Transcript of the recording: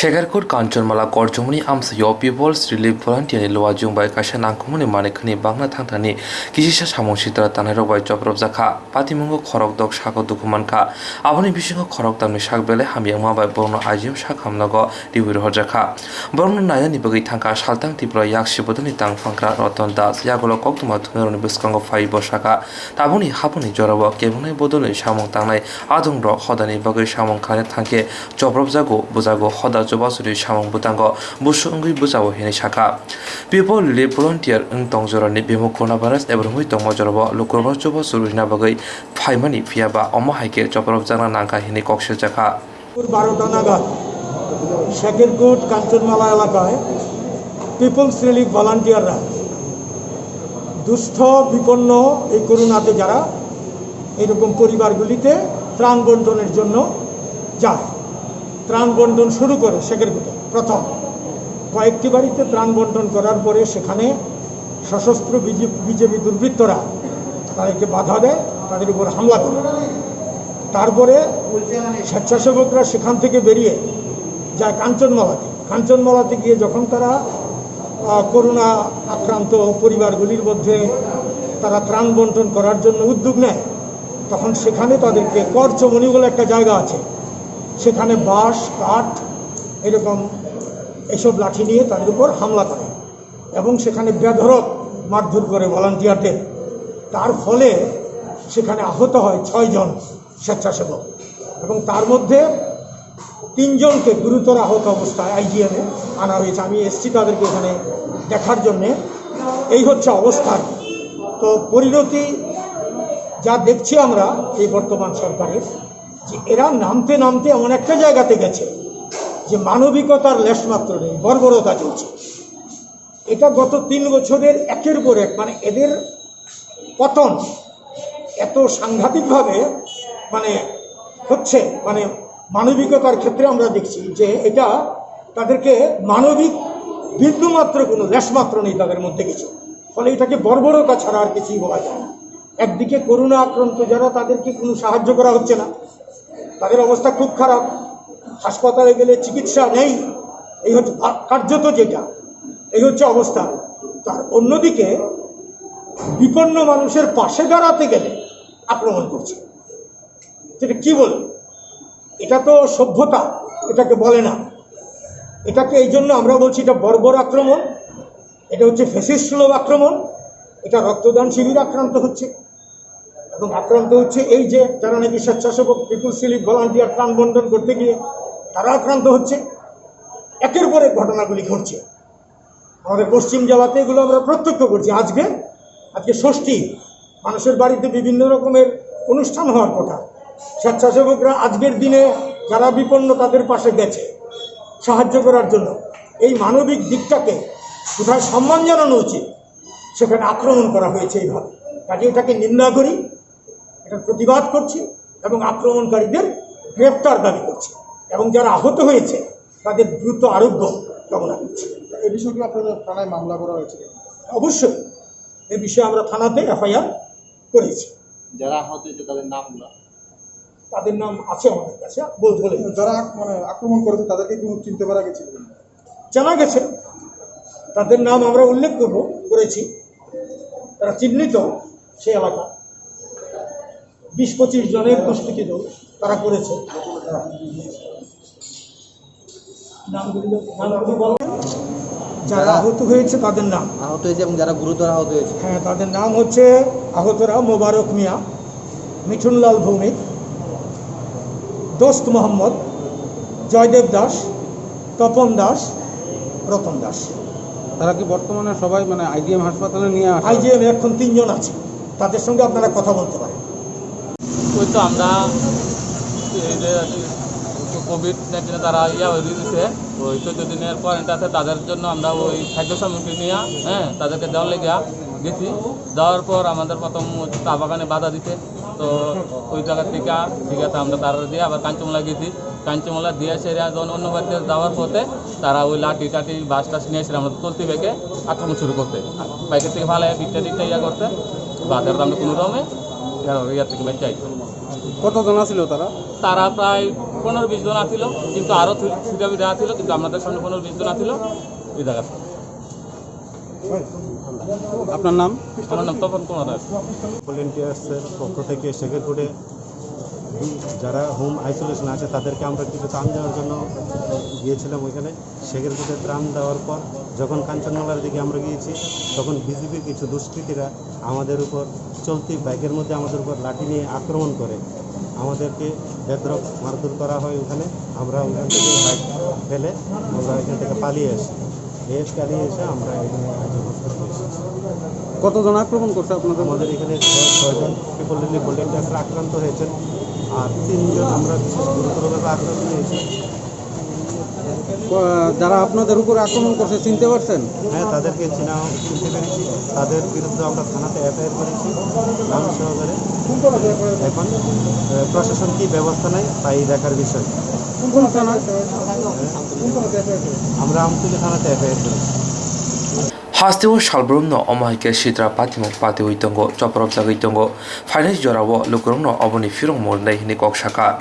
Shegarkut Kanchanmala Korjumuni Amsayo People's Relief Volunteer Loajung by Kasha Nangkumuni Manikani Bangla Tantani Kisha Samoshitra Tanero by Jobrov Zaka Patimungo Korok Dog Shako Dukumanka Avani Bishingo Korok Dam Shakbele Hamiama by Borno Ajim Shakamnago Diwir Hojaka Borno Nayani Bagi Tanka Shaltang Tipra Yak Shibutani Tang Fankra Roton Das Yagolo Koktuma Tumeron Biskongo Fai Boshaka Tabuni Hapuni Jorabo Kevune Bodole Shamong Tangai Adung Rock Hodani Bagi Shamong Kane Tanke Jobrov Zago Buzago Hoda Jobasuri Shamong Butango Bushungi Buzawo Hini Shaka People Relief Volunteer Tongzorani Bimo Coronavirus Everhui Tomojorobo Lukurbo Jobasuri Nabagai Faimani Fiaba Omohaike Jobrov Zana Nanka Hini Koksha Jaka 12টা নাগাদ শেখেরকোট কাঞ্চনমালা এলাকায় people's relief ভলান্টিয়াররা দুস্থ বিপন্ন এই করোনাতে যারা এরকম পরিবারগুলিতে ত্রাণ বন্টনের জন্য যায় ত্রাণ বন্টন শুরু করে শেখেরকোটে প্রথম কয়েকটি বাড়িতে ত্রাণ বন্টন করার পরে সেখানে সশস্ত্র বিজেপি দুর্বৃত্তরা তাদেরকে বাধা দেয় তাদের উপর হামলা করে তারপরে স্বেচ্ছাসেবকরা সেখান থেকে বেরিয়ে যায় কাঞ্চনমালাতে গিয়ে যখন তারা করোনা আক্রান্ত পরিবারগুলির মধ্যে তারা ত্রাণ বন্টন করার জন্য উদ্যোগ নেয় তখন সেখানে তাদেরকে করচমনি বলে একটা জায়গা আছে সেখানে বাঁশ কাঠ এরকম এসব লাঠি নিয়ে তাদের উপর হামলা করে এবং সেখানে বেধড়ক মারধর করে ভলান্টিয়ারদের তার ফলে সেখানে আহত হয় 6 জন স্বেচ্ছাসেবক এবং তার মধ্যে 3 জনকে গুরুতর আহত অবস্থায় আইজিএমে আনা হয়েছে আমি এসছি তাদেরকে এখানে দেখার জন্যে এই হচ্ছে অবস্থা তো পরিণতি যা দেখছি আমরা এই বর্তমান সরকারের যে এরা নামতে নামতে এমন একটা জায়গাতে গেছে যে মানবিকতার লেশমাত্র নেই বর্বরতা চলছে এটা গত 3 বছরের একের পর এক মানে এদের পতন এত সাংঘাতিকভাবে হচ্ছে মানবিকতার ক্ষেত্রে আমরা দেখছি যে এটা তাদেরকে মানবিক বিন্দুমাত্র কোনো লেশমাত্র নেই তাদের মধ্যে কিছু ফলে এটাকে বর্বরতা ছাড়া আর কিছুই বলা যায় না একদিকে করোনা আক্রান্ত যারা তাদেরকে কোনো সাহায্য করা হচ্ছে না তাদের অবস্থা খুব খারাপ হাসপাতালে গেলে চিকিৎসা নেই এই হচ্ছে কার্যত যেটা এই হচ্ছে অবস্থা তার অন্যদিকে বিপন্ন মানুষের পাশে দাঁড়াতে গেলে আক্রমণ করছে সেটা কি বলে এটা তো সভ্যতা এটাকে বলে না এটাকে এই জন্য আমরা বলছি এটা বর্বর আক্রমণ এটা হচ্ছে ফ্যাসিস্ট সুলভ আক্রমণ এটা রক্তদান শিবির আক্রান্ত হচ্ছে এবং আক্রান্ত হচ্ছে এই যে যারা নাকি স্বেচ্ছাসেবক পিপলস রিলিফ ভলান্টিয়ার ত্রাণ বন্টন করতে গিয়ে তারা আক্রান্ত হচ্ছে একের পর এক ঘটনাগুলি ঘটছে আমাদের পশ্চিম জেলাতে এগুলো আমরা প্রত্যক্ষ করছি আজকে ষষ্ঠী মানুষের বাড়িতে বিভিন্ন রকমের অনুষ্ঠান হওয়ার কথা স্বেচ্ছাসেবকরা আজকের দিনে যারা বিপন্ন তাদের পাশে গেছে সাহায্য করার জন্য এই মানবিক দিকটাকে কোথায় সম্মান জানানো উচিত সেখানে আক্রমণ করা হয়েছে এইভাবে কাজে এটাকে নিন্দা করি এটার প্রতিবাদ করছি এবং আক্রমণকারীদের গ্রেপ্তার দাবি করছি এবং যারা আহত হয়েছে তাদের দ্রুত আরোগ্য কামনা করছি এই বিষয়টি আপনাদের থানায় মামলা করা হয়েছে অবশ্যই এ বিষয়ে আমরা থানাতে এফআইআর করেছি যারা আহত হয়েছে তাদের নাম আছে আমাদের কাছে বলে যারা আক্রমণ করেছে তাদেরকে কোনো চিনতে পারা গেছে জানা গেছে তাদের নাম আমরা উল্লেখ করেছি তারা চিহ্নিত সেই এলাকা 20-25 জনের প্রস্তুতি দল তারা করেছে নামগুলি বলবেন যারা আহত হয়েছে তাদের নাম আহত হয়েছে এবং যারা গুরুতর আহত হয়েছে হ্যাঁ তাদের নাম হচ্ছে আহতরা মোবারক মিয়া মিঠুনলাল ভৌমিক দোস্ত মোহাম্মদ জয়দেব দাস তপন দাস রতন দাস তারা কি বর্তমানে সবাই আইজিএম হাসপাতালে নিয়ে আসে আইজিএম এখন 3 জন আছে তাদের সঙ্গে আপনারা কথা বলতে পারেন ওই তো আমরা কোভিড-19 তারা হয়ে দিয়েছে ওই 14 দিনের কোয়ারেন্টাইনে তাদের জন্য আমরা ওই খাদ্য সামগ্রী নিয়ে তাদেরকে দেওয়ার লেগে গেছি যাওয়ার পর আমাদের প্রথম চা বাগানে বাধা দিতে তো ওই জায়গা থেকে ঠিক আছে আমরা তারা দিয়ে আবার কাঞ্চনমালা গেছি কাঞ্চনমালা দিয়ে সেরে যখন অন্য বাড়িতে যাওয়ার পথে তারা ওই লাঠি টাঠি বাস টাস নিয়ে এসে আমরা চলতি বেগে আক্রমণ শুরু করতে বাইকের থেকে ভালো দিকটা করতে বাজার আমরা কোনো রকমে ইয়ার থেকে বেঁচে কতজন ছিল তারা তারা প্রায় 15-20 জন আছিল, কিন্তু আরও ছুটাবি দেওয়া ছিল, কিন্তু আমাদের সামনে 15-20 জন আছিল এই জায়গা। আপনার নাম? আমার নাম তপন কুমার দাস। ভলেন্টিয়ার্সের পক্ষ থেকে শেখেরপুরে যারা হোম আইসোলেশন আছে তাদেরকে আমরা কিছু ত্রাণ দেওয়ার জন্য গিয়েছিলাম ওইখানে। শেখেরপুরে ত্রাণ দেওয়ার পর যখন কাঞ্চনমালার দিকে আমরা গিয়েছি, তখন বিজেপির কিছু দুষ্কৃতীরা আমাদের উপর চলতি বাইকের মধ্যে আমাদের উপর লাঠি নিয়ে আক্রমণ করে আমাদেরকে বেধড়ক মারধর করা হয় ওখানে। আমরা ওখান থেকে বাইক ফেলে আমরা এখান থেকে পালিয়ে আসি। পালিয়ে এসে আমরা এখানে হসপিটালে এসেছি। কতজন আক্রমণ করছে আপনাদের? আমাদের এখানে 6 জন পিপল রিলিফ ভলেন্টিয়ার্সরা আক্রান্ত হয়েছেন, আর 3 জন আমরা বিশেষ গুরুতরভাবে আক্রান্ত হয়েছি। যারা আপনাদের উপরে আক্রমণ করছে চিনতে পারছেন? হ্যাঁ, তাদেরকে চিনতে পেরেছি। তাদের বিরুদ্ধে আমরা থানাতে এফআইআর করেছি নাম সহকারে। এখন প্রশাসন কী ব্যবস্থা নেয় তাই দেখার বিষয়। কোন থানা? আমরা আমতলী থানাতে এফআইআর করেছি। 하스테오 샬브롬노 어마이케 시드라 파티모 파티 위통고 쪼프롭자 위통고 파이낸스 조라보 루크롬노 어버니 피롱 몰네 히니 꼭샤카